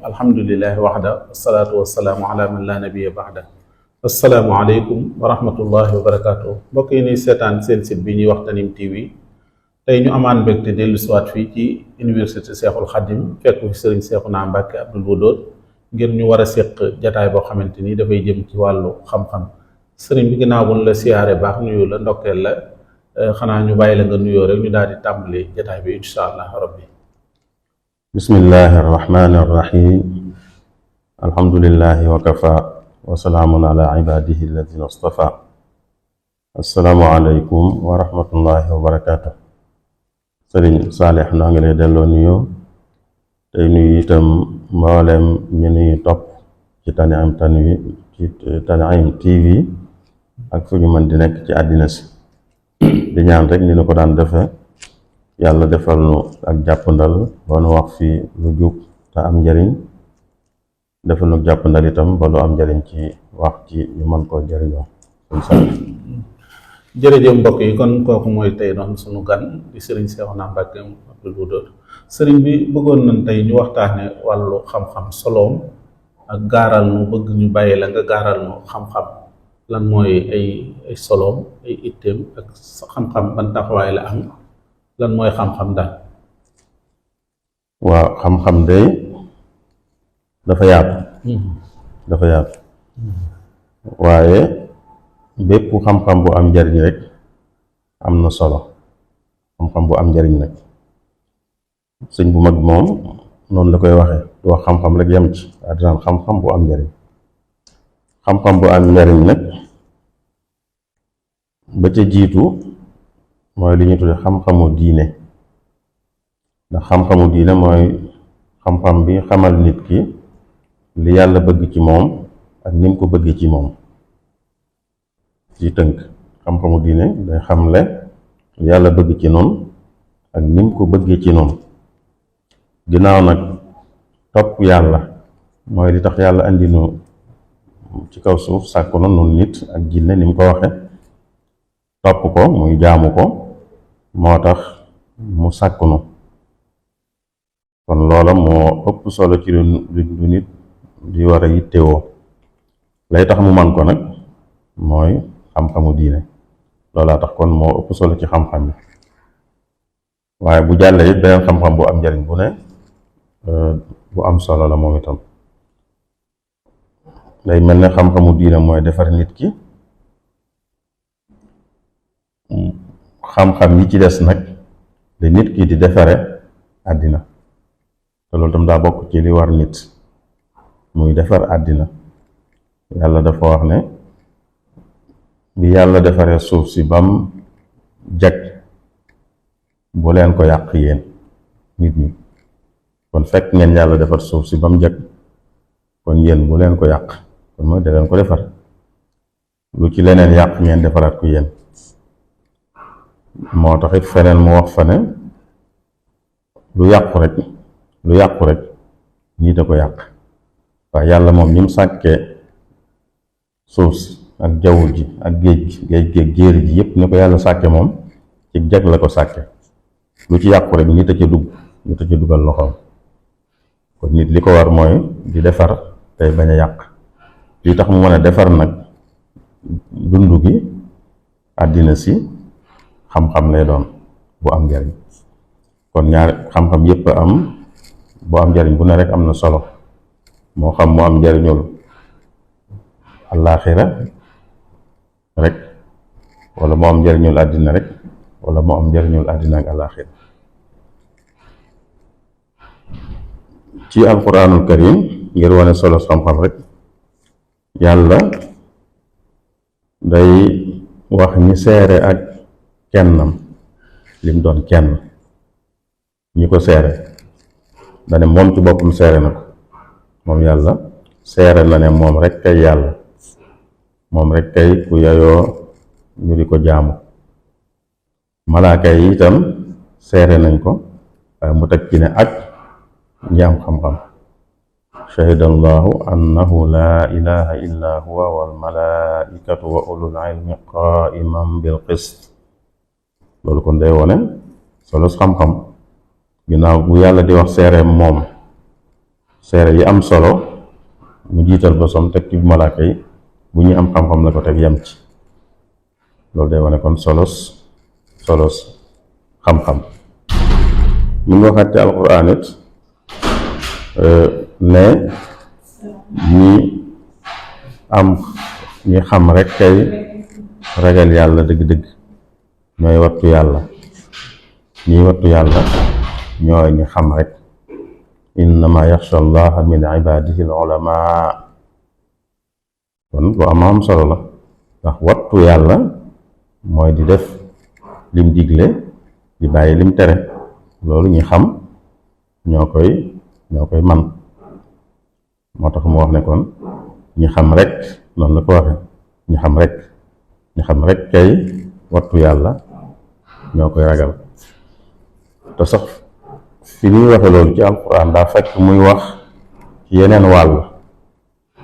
alhamdulillahi waxda wasalaatu wasalaamu ala man la nabiya baxda. asalaamualeykum wa rahmatullahi wa barakaatu. mbokk yi ñuy seetaan seen site bi ñuy wax Tanime TV, tey ñu amaan mbégte dellu siwaat fii ci université Cheikhul Khadim fekk fi sëriñ Cheikhouna Mbacké Abdoul Wadoud ngir ñu war a séq jataay boo xamante ni dafay jëm ci wàllu xam-xam. sëriñ bi ginnaaw buñ la siyaare baax nuyu la ndokkeel la, xanaa ñu bàyyi la nga nuyoo rek ñu daal di tàmbali jataay bi insha allah rabbi. bismillahi arrahmani arrahim, alhamdulillahi wa kafa wa salaamun ala ibadihi alladina astafa. assalaamu aleykum wa rahmatullahi wa barakatuh. sëriñ Saalix naa ngi lay delloo nuyoo tey nuyu itam mboolem ñu nuy topp ci Tanime TV ak fu ñu mën di nekk ci àddina si, di ñaan rek ni nu ko daan defe yàlla defal nu ak jàppandal ba nu wax fi lu jub te am njariñ, defal nu jàppandal itam ba lu am njariñ ci wax ci ñu mën koo jariñoo. jërëjëf mbokk yi, kon kooku mooy tey doon sunu gan di sëriñ Cheikhouna Mbacké Abdoul Wadoud. sëriñ bi bëggoon nañ tey ñu waxtaane wàllu xam-xam soloom ak gaaral nu, bëgg ñu bàyyi la nga gaaral nu xam-xam lan mooy ay soloom, ay itteem, ak xam-xam ban taxawaay la am, lan mooy xam-xam daal. waaw, xam-xam day dafa yaatu waaye bépp xam-xam bu am njariñ rek am na solo. xam-xam bu am njariñ nag sëñ bu mag moom noonu la koy waxee, du wax xam-xam rek yem ci adinaan xam-xam bu am njariñ. xam-xam bu am njariñ nag ba ca jiitu mooy li ñu tudde xam-xamu diine, ndax xam-xamu diine mooy xam-xam bi xamal nit ki li yàlla bëgg ci moom ak ni mu ko bëggee ci moom. ci tënk, xam-xamu diine day xamle li yàlla bëgg ci noonu ak ni mu ko bëggee ci noonu. ginnaaw nag topp yàlla mooy li tax yàlla andi nu ci kaw suuf, sàkku na nun nit ak jinne ni mu ko waxe, topp ko muy jaamu ko moo tax mu sàkku nu. kon loola moo ëpp solo ci lu nit di war a yittewoo. lay tax mu man ko nag mooy xam-xamu diine, loolaa tax kon moo ëpp solo ci xam-xam yi. waaye bu jàllee it beneen xam-xam bu am njariñ bu ne bu am solo la moom itam. day mel ne xam-xamu diine mooy defar nit ki, xam-xam yi ci des nag de nit ki di defare àddina, te loolu tam daa bokk ci li war nit muy defar àddina. yàlla dafa wax ne bi yàlla defaree suuf si bam jag bu leen ko yàq yéen nit ñi. kon fekk ngeen yàlla defar suuf si bam jag, kon yéen bu leen ko yàq, kon mooy da leen ko defar. lu ci leneen yàq ngeen defaraat ko yéen. moo tax it feneen mu wax fa ne lu yàqu rek nit a ko yàq. waaye yàlla moom ni mu sàkkee suuf si ak jaww ji ak géej gi jéeri ji yépp ni ko yàlla sàkke moom ci jag la ko sàkke. lu ci yàqu rek nit a ca dugal loxoom. kon nit li ko war mooy di defar tey bañ a yàq. li tax mu mën a defar nag dund gi, àddina si, xam-xam lay doon bu am njariñ. kon ñaar xam-xam yépp am, bu am njariñ bu ne rek am na solo. moo xam mu am njariñul àllaaxira rek, wala mu am njariñul àddina rek, wala mu am njariñul àddina ak àllaaxira. ci alquranul karim ngir wane solo xam-xam rek, yàlla day wax ñi seere ak kennam, lim doon kenn, ñi ko seere dane moom ci boppam seere na ko. moom yàlla seere na ne moom rek kay yàlla, moom rek kay ku yayoo ñu di ko jaamu. malaaka yi itam seere nañ ko, waaye mu teg ci ne ak ñi am xam-xam. shahida allahu annahu laa ilaha illa huwa wal malaikatu wa ulul ilmi qaiman bil qist. loolu kon day wone solo xam-xam. ginnaaw bu yàlla di wax seereem moom seere yi am solo mu jiital bosom teg ci malaaka yi, bu ñuy am xam-xam la ko teg yem ci. loolu day wane kon solos xam-xam. mu ngi waxaat ci alquran it ne ñi xam rek kay ragal yàlla dëgg-dëgg ñooy wattu yàlla, ñiy wattu yàlla ñooy ñi xam rek. innama yaxsha allaha min ibadihi al ulama. kon lu am solo la, ndax wattu yàlla mooy di def lim digle di bàyyi lim tere. loolu ñi xam ñoo koy man. moo tax mu wax ne kon ñi xam rek, noonu la ko waxe, ñi xam rek kay wattu yàlla ñoo koy ragal. te sax fi ñuy waxe loolu ci alquran daa fekk muy wax ci yeneen wàll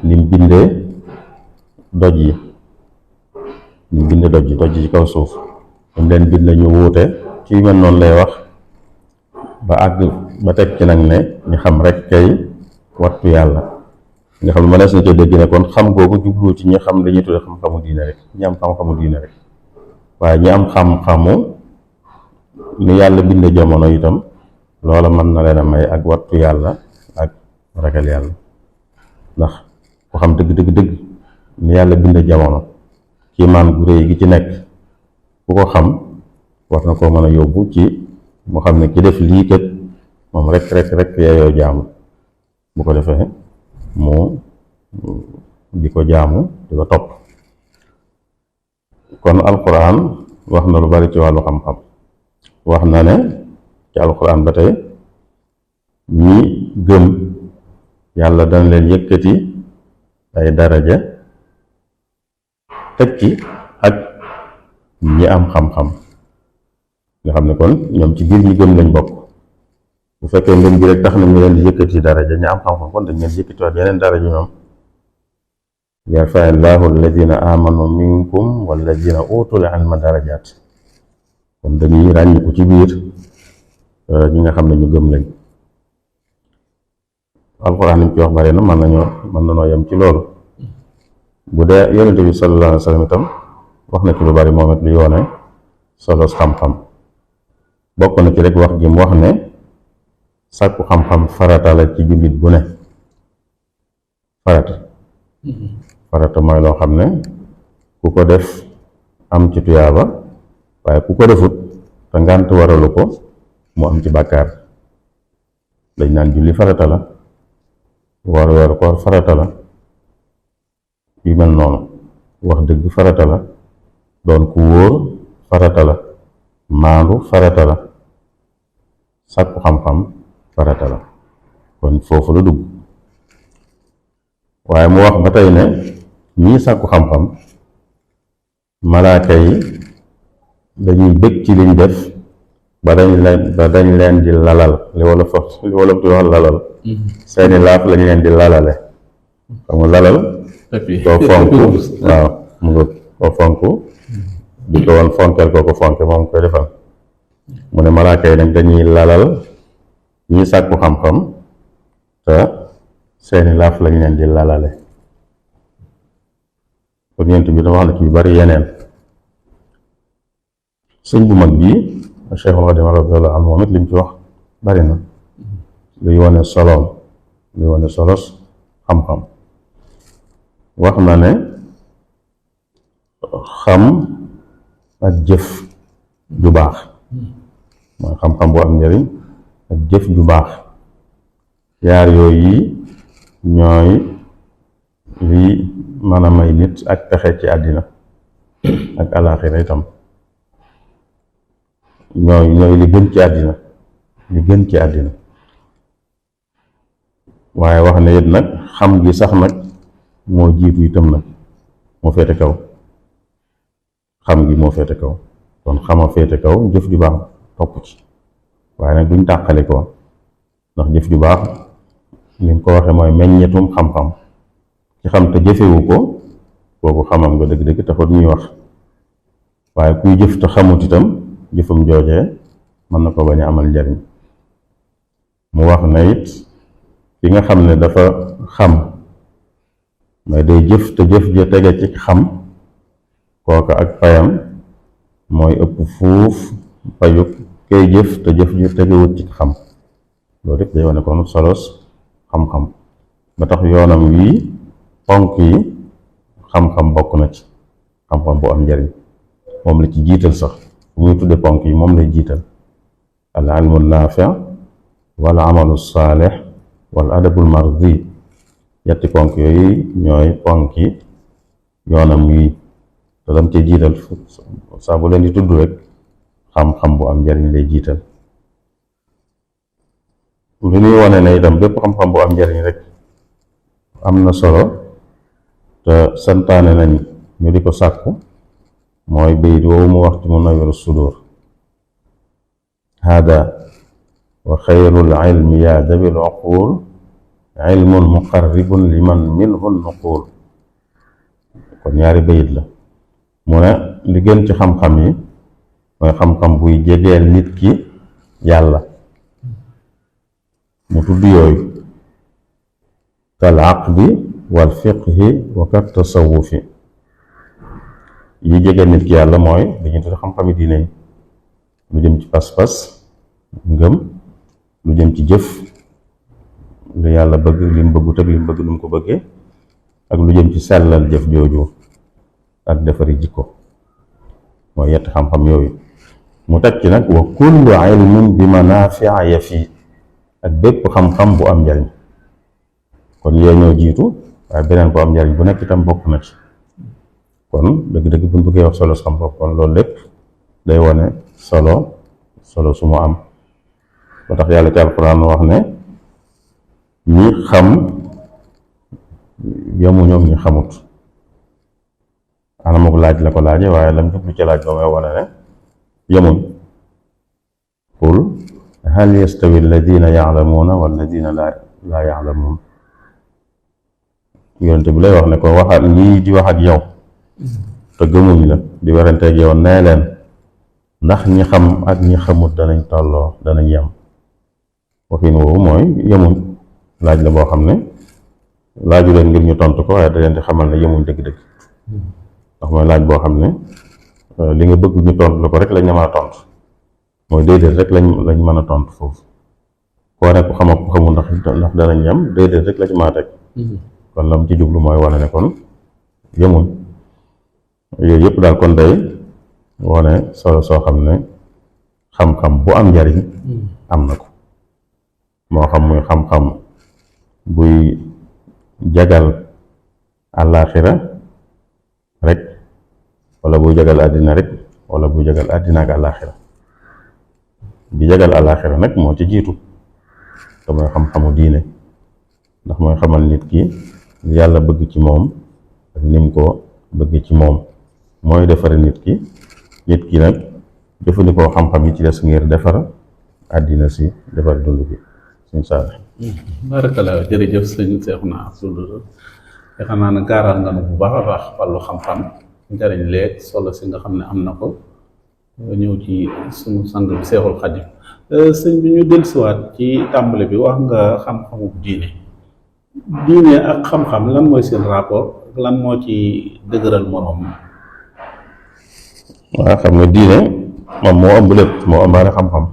nim bindee doj yi ci kaw suuf mu leen bind ñu wuute ci mel noonu lay wax ba àgg ba teg ci nag ne ñi xam rek kay wattu yàlla. nga xam ne mënees na ci dégg ne kon xam googu jublu ci ñi xam dañuy tudde xam-xamu diine rek, ñi am xam-xamu diine rek, waaye ñi am xam-xamu ni yàlla binde jamono itam loola mën na leen a may ak wattu yàlla ak ragal yàlla. ndax ku xam dëgg ni yàlla binde jamono ci maan gu réy gi ci nekk, ku ko xam war na koo mën a yóbbu ci mu xam ne ki def lii kat moom rek yeeyoo jaamu. bu ko defee mu di ko jaamu, di ko topp. kon alquran wax na lu bari ci wàllu xam-xam. wax na ne ci alquran ba tey ñi gëm yàlla dana leen yëkkati ay daraja teg ci ak ñi am xam-xam. nga xam ne kon ñoom ci biir ñi gëm lañ bokk. bu fekkee ngëm gi rek tax na ñu leen di yëkkati daraja, ñi am xam-xam kon dañ leen yëkkati waat yeneen daraja ñoom. yarfa llaahu alladina amanu minkum walladina utul ilma darajaat. kon dañuy ràññiku ci biir ñi nga xam ne ñu gëm lañ. alxuraan liñ ci wax bari na, mën nañoo yem ci loolu. bu dee yonent bi sallallahu alayhi wa sallam itam wax na ci lu bari moom it lu yoone solos xam-xam. bokk na ci rek wax ji mu wax ne sàkku xam-xam farata la ci jullit bu ne. farata mooy loo xam ne ku ko def am ci tuyaaba, waaye ku ko defut te ngànt waralu ko mu am ci bàkkaar. dañ naan julli farata la, woor weeru koor farata la, yu mel noonu. wax dëgg farata la, doon ku wóor farata la, maandu farata la, sàkku xam-xam farata la. kon foofu la dugg. waaye mu wax ba tey ne ñii sàkku xam-xam malaaka yi dañuy bëgg ci liñ def ba dañ leen di lalal li wala di wax lalal seeni laaf lañ leen di lalale. xam nga lalal koo fonk, waaw mu nga koo fonk di ko woon fonkeel koo ko fonke moom koy defal. mu ne malaaka yi nag dañuy lalal ñi sàkku xam-xam te seeni laaf lañ leen di lalale. kon yent bi dama wax na ci yu bari yeneen. sëñ bu mag bii Cheikhul Khadim radiyallahu anhu moom it lim ci wax bari na, luy wane soloom, luy wane solos xam-xam. wax na ne xam ak jëf ju baax, mooy xam-xam bu am njëriñ ak jëf ju baax, yaar yooyu ñooy li mën a may nit ak pexe ci àddina ak alaaxira itam. ñooy li gën ci àddina, waaye wax ne it nag xam gi sax nag moo jiitu itam nag, moo féete kaw. xam gi moo féete kaw, kon xama féete kaw, jëf ju baax topp ci. waaye nag duñ tàqali ko, ndax jëf ju baax li ko waxee mooy meññetum xam-xam. ci xam te jëfewu ko kooku xamam nga dëgg-dëgg taxut ñuy wax. waaye kuy jëf te xamut itam jëfam joojee mën na ko bañ a amal njariñ. mu wax na it ki nga xam ne dafa xam mais day jëf te jëf ja tege ci xam kooka ak payam mooy ëpp fuuf payuk kay jëf te jëf ja tegewut ci xam. loolu rek day wane kon solos xam-xam ba tax yoonam wii ponk yi xam-xam bokk na ci xam-xam bu am njariñ moom la ci jiital sax bu muy tudde ponk yi moom lay jiital al ilmu naafi wal amalu saalih wal adabul mardi yetti ponk yooyu ñooy ponk yi yoonam wii te dam ci jiital saa bu leen di tudd rek xam-xam bu am njariñ lay jiital. lu ñuy wane ne itam bépp xam-xam bu am njariñ rek am na solo te santaane nañ ñu di ko sàkku mooy bayit woowu mu wax ci Munawwirus Sudur hada wa xayrul ilmi yaa dabil uqul ilmun muqarribun liman minhu nuqul. kon ñaari bayit la mu ne li gën ci xam-xam yi mooy xam-xam buy jegeel nit ki yàlla mu tudd yooyu kal aqdi wal fiqhi wa kat tasawufi yi jege nit ki yàlla mooy dañuy tudd xam-xami diine yi lu jëm ci pas-pas ngëm lu jëm ci jëf lu yàlla bëgg li mu bëggut ak li mu bëgg nu mu ko bëggee ak lu jëm ci sellal jëf jooju ak defari jikko mooy yetti xam-xam yooyu mu teg ci nag wa kullu ilmin bi manaafi'a yafi ak bépp xam-xam bu am njariñ kon yooyu ñoo jiitu waaye beneen bu am njariñ bu nekk itam bokk na ci kon dëgg-dëgg buñ bëggee wax solo xam-xam kon loolu lépp day wone solo su mu am ba tax yàlla ci alquran wax ne ñi xam yamu ñoom ñi xamut anamuk laaj la ko laaje waaye lam jublu ci laaj ba may wone ne yamuñ qul hal yastawi alladina ya'lamuuna walladina laa ya'lamuun yonent bi lay wax ne ko waxaat ñii di wax ak yow te gëmuñ la di weranteeg yow nee leen ndax ñi xam ak ñi xamut danañ tolloo danañ yem waxin woowu mooy yemuñ laaj la boo xam ne laaju leen ngir ñu tontu ko waaye da leen di xamal ne yemuñ dëgg-dëgg ndax mooy laaj boo xam ne li nga bëgg ñu tontu la ko rek lañ mën a tontu mooy déedéet rek lañ mën a tontu foofu koo ne ku xam ak ku xamul ndax danañ yem déedéet rek la ci mën a teg kon lam ci jublu mooy wane ne kon yemuñ yooyu yëpp daal kon day wane solo soo xam ne xam-xam bu am njariñ am na ko moo xam muy xam-xam buy jagal àllaaxira rek wala buy jagal àddina rek wala buy jagal àddina ak àllaaxira bi jagal àllaaxira nag moo ci jiitu te mooy xam-xamu diine ndax mooy xamal nit ki li yàlla bëgg ci moom ak nim ko bëgg ci moom mooy defare nit ki nag jëfandikoo xam-xam yi ci des ngir defar àddina si defar dund bi suñ saale barakallah jërëjëf sëñ Seexuna Abdul xam naa ne gaaral nga nu bu baax a baax wàllu xam-xam njariñ leeg solo si nga xam ne am na ko ñëw ci suñu sang bi Seexul Xadim sëñ bi ñu dellusiwaat ci tàmbali bi wax nga xam-xamu diine ak xam-xam lan mooy seen rapport lan moo ci dëgëral moroom waaw xam nga diine moom moo ëmb lépp moo ëmbaale xam-xam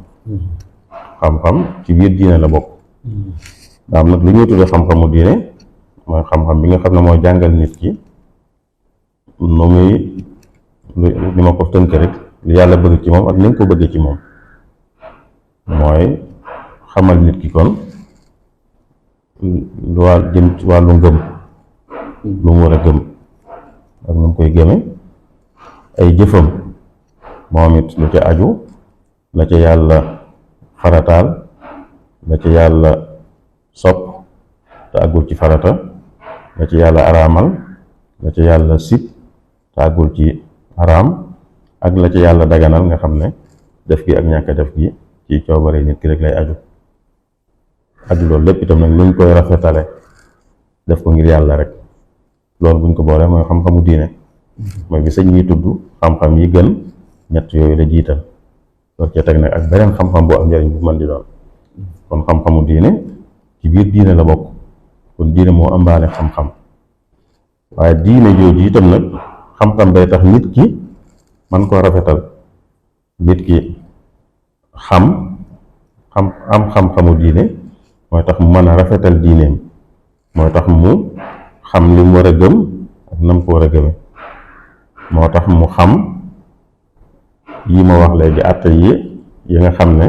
xam-xam ci biir diine la bokk daa am nag lu ñuy tuddee xam-xamu diine mooy xam-xam bi nga xam ne mooy jàngal nit ki nu muy li ma ko tënk rek li yàlla bëgg ci moom ak ni nga ko bëggee ci moom mooy xamal nit ki kon lu waa jëm ci wàllu ngëm lu mu war a gëm ak nu mu koy gëme ay jëfam moom it lu ca aju la ca yàlla farataal la ca yàlla sopp te àggul ci farata la ca yàlla araamal la ca yàlla sib te àggul ci araam ak la ca yàlla daganal nga xam ne def gi ak ñàkk def gi ci coobare nit ki rek lay aju loolu lépp itam nag nuñ koy rafetale def ko ngir yàlla rek loolu buñ ko boolee mooy xam-xamu diine mooy bi sëñ yi tudd xam-xam yi gën ñett yooyu la jiital door ca teg nag ak beneen xam-xam bu am njariñ bu mën di doon kon xam-xamu diine ci biir diine la bokk kon diine moo ëmbaale xam-xam waaye diine jooju itam nag xam-xam day tax nit ki man koo rafetal nit ki am xam-xamu diine mooy tax mu mën a rafetal diineem mooy tax mu xam li mu war a gëm ak nam ko war a gëme moo tax mu xam yi ma wax léegi àtte yi nga xam ne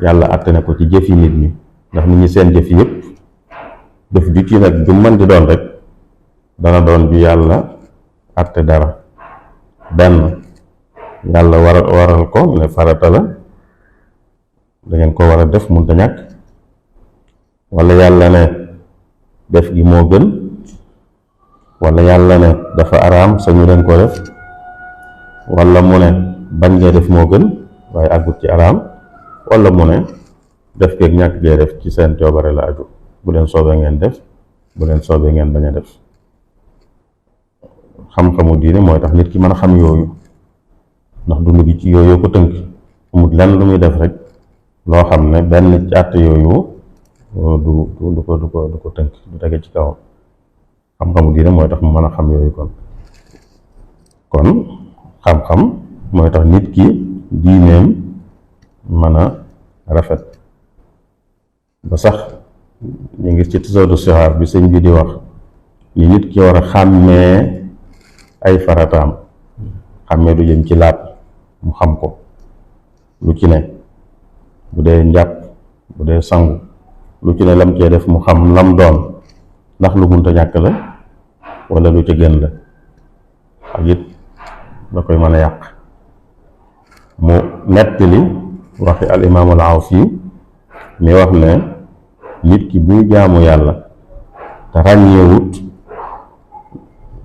yàlla àtte na ko ci jëf yi nit ñi ndax nit ñi seen jëf yëpp jëf ju ci nag du mën di doon rek dana doon ju yàlla àtte dara benn yàlla waral ko ne farata la dangeen ko war a def mënta ñàkk wala yàlla ne def gi moo gën wala yàlla ne dafa araam sañu leen ko def wala mu ne bañ ngee def moo gën waaye àggut ci araam wala mu ne def geeg ñàkk gee def ci seen coobare la aju bu leen soobee ngeen def bu leen soobee ngeen bañ a def xam-xamu diine mooy tax nit ki mën a xam yooyu ndax dund gi ci yooyu ko tënk amut lenn lu muy def rek loo xam ne benn ci àtte yooyu du ko tënk du tege ci kawam xam-xamu diine mooy tax mu mën a xam yooyu kon xam-xam mooy tax nit ki diineem mën a rafet ba sax ñu ngi ci tasawudu sixaar bi sëñ bi di wax ni nit ki war a xàmmee ay farataam xàmmee du jëm ci laab mu xam ko lu ci ne bu dee njàpp bu dee sangu lu ci ne lam cee def mu xam lam doon ndax lu munta ñàkk la wala lu ca gën la ak it da koy mën a yàq mu nettali waxi al imaam al Awfi mi wax ne nit ki buy jaamu yàlla te ràññeewut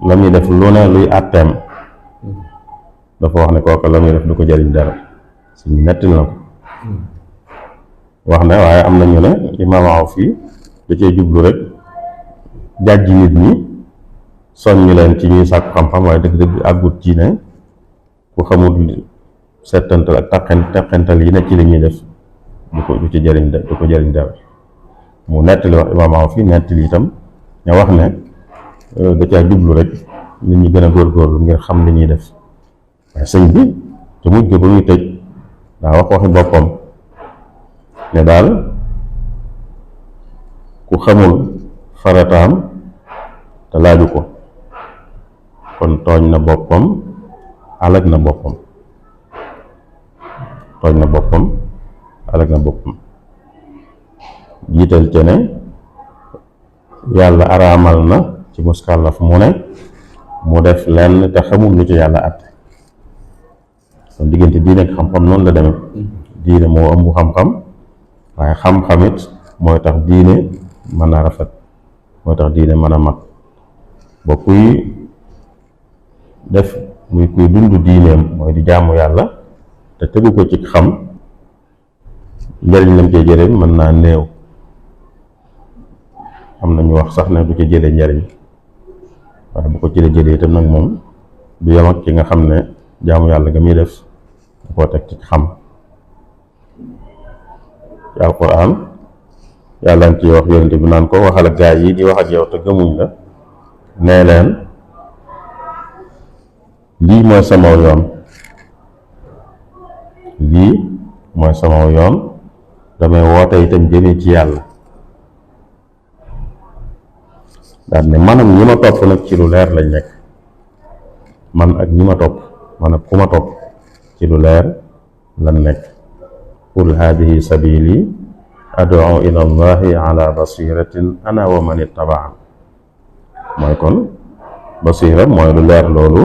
la muy def lu ne luy àtteem dafa wax ne kooka la muy def du ko jariñ dara suñu nettali na ko wax ne waaye am na ñu ne imaam Awfi da cee jublu rek jàjji nit ñi soññu leen ci ñuy sàkku xam-xam waaye dëgg-dëgg àggut ci ne ku xamul settantal ak taqental yi ne ci li ñuy def du ko jariñ dara mu nettali wax imaam Awfi nettali itam ña wax ne da caa jublu rek nit ñi gën a góorgóorlu ngir xam li ñuy def waaye sëñ bi te mujj ga ba muy tëj daa wax waxi boppam ne daal ku xamul farataam te laaju ko kon tooñ na boppam alag na boppam jiital ci ne yàlla araamal na ci muskàllaf mu ne mu def lenn te xamul lu ci yàlla àtte kon diggante diine ak xam-xam noonu la demee diine moo ëmb xam-xam waaye xam-xamit mooy tax diine mën a rafet mooy tax diine mën a mat ba kuy def muy kuy dund diineem mooy di jaamu yàlla te tegu ko ci xam njëriñ lam cee jëlee mën naa néew am na ñu wax sax ne du ci jëlee njëriñ waaye bu ko ci jëlee itam nag moom du yem ak ki nga xam ne jaamu yàlla nga muy def da koo teg ci xam ci alquran yàlla ngi ciy wax yonente bi naan ko waxal ak gaay yi di wax ak yow te gëmuñ la nee leen lii mooy sama yoon damay woote itam jëmee ci yàlla daal ne man ak ñi ma topp nag ci lu leer lañ nekk man ak ñi ma topp man ak ku ma topp ci lu leer lan nekk qul haadihi sabili ad'u ila allahi ala basiratin ana wa man ittaba'an mooy kon basira mooy lu leer loolu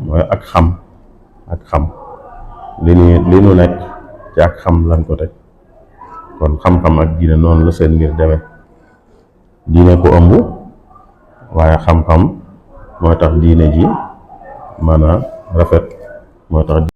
mooy ak xam li nu nekk ci ak xam lan ko teg kon xam-xam ak diine noonu la seen mbir demee diine ko ëmb waaye xam-xam mooy tax diine ji mën a rafet mooy tax